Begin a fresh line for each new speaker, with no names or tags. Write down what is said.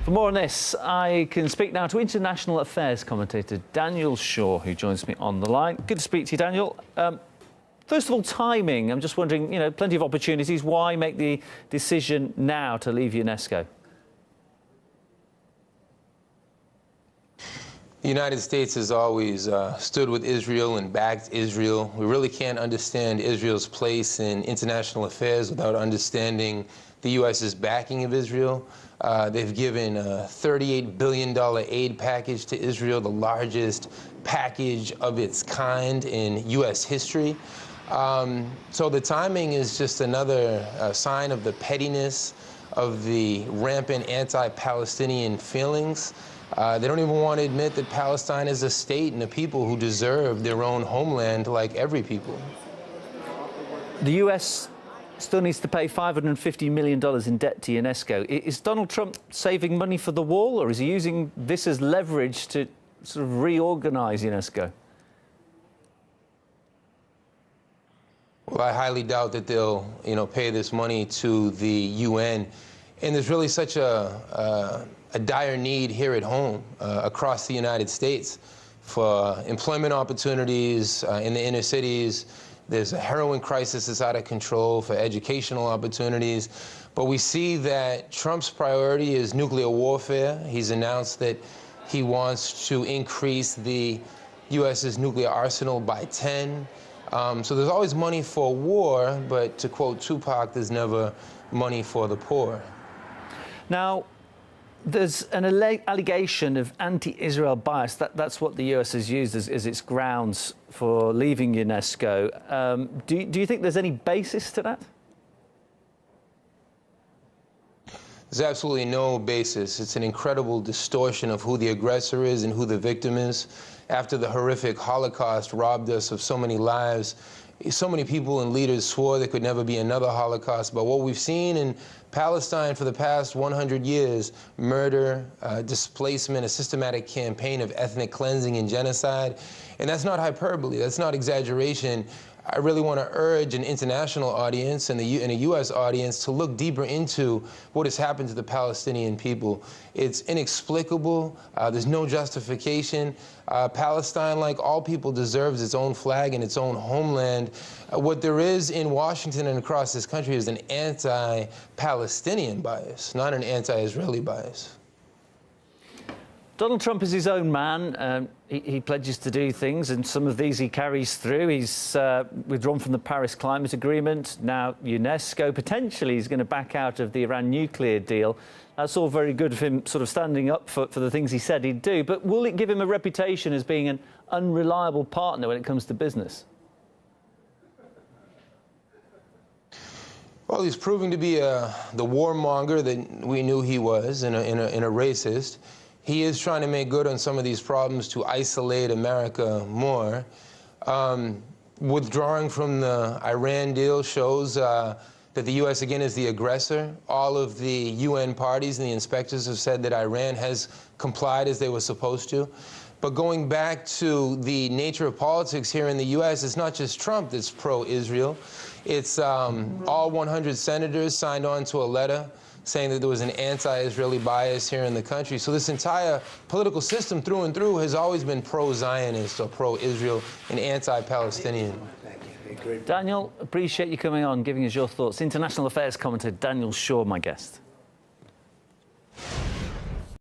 For more on this, I can speak now to international affairs commentator Daniel Shaw, who joins me on the line. Good to speak to you, Daniel. First of all, timing. I'm just wondering, plenty of opportunities. Why make the decision now to leave UNESCO?
The United States has always stood with Israel and backed Israel. We really can't understand Israel's place in international affairs without understanding the U.S.'s backing of Israel. They've given a $38 billion aid package to Israel, the largest package of its kind in U.S. history. So the timing is just another sign of the pettiness of the rampant anti-Palestinian feelings. They don't even want to admit that Palestine is a state and a people who deserve their own homeland like every people.
The US still needs to pay $550 million in debt to UNESCO. Is Donald Trump saving money for the wall, or is he using this as leverage to sort of reorganize UNESCO?
Well, I highly doubt that they'll, pay this money to the UN. And there's really such a dire need here at home, across the United States, for employment opportunities in the inner cities. There's a heroin crisis that's out of control for educational opportunities. But we see that Trump's priority is nuclear warfare. He's announced that he wants to increase the U.S.'s nuclear arsenal by 10. So there's always money for war, but to quote Tupac, there's never money for the poor. Now,
there's an allegation of anti-Israel bias. That's what the US has used as its grounds for leaving UNESCO. Do you think there's any basis to that?
There's absolutely no basis. It's an incredible distortion of who the aggressor is and who the victim is. After the horrific Holocaust robbed us of so many lives, so many people and leaders swore there could never be another Holocaust. But what we've seen in Palestine for the past 100 years, murder, displacement, a systematic campaign of ethnic cleansing and genocide. And that's not hyperbole, that's not exaggeration. I really want to urge an international audience and a U.S. audience to look deeper into what has happened to the Palestinian people. It's inexplicable. There's no justification. Palestine, like all people, deserves its own flag and its own homeland. What there is in Washington and across this country is an anti-Palestinian bias, not an anti-Israeli bias.
Donald Trump is his own man. He pledges to do things, and some of these he carries through. He's withdrawn from the Paris Climate Agreement. Now UNESCO potentially is going to back out of the Iran nuclear deal. That's all very good of him sort of standing up for the things he said he'd do. But will it give him a reputation as being an unreliable partner when it comes to business?
Well, he's proving to be the warmonger that we knew he was, and a racist. He is trying to make good on some of these problems to isolate America more. Withdrawing from the Iran deal shows that the U.S. again is the aggressor. All of the UN parties and the inspectors have said that Iran has complied as they were supposed to. But going back to the nature of politics here in the U.S., it's not just Trump that's pro-Israel. It's all 100 senators signed on to a letter saying that there was an anti-Israeli bias here in the country. So this entire political system through and through has always been pro-Zionist or pro-Israel and anti-Palestinian.
Daniel, appreciate you coming on, giving us your thoughts. International affairs commentator Daniel Shaw, my guest.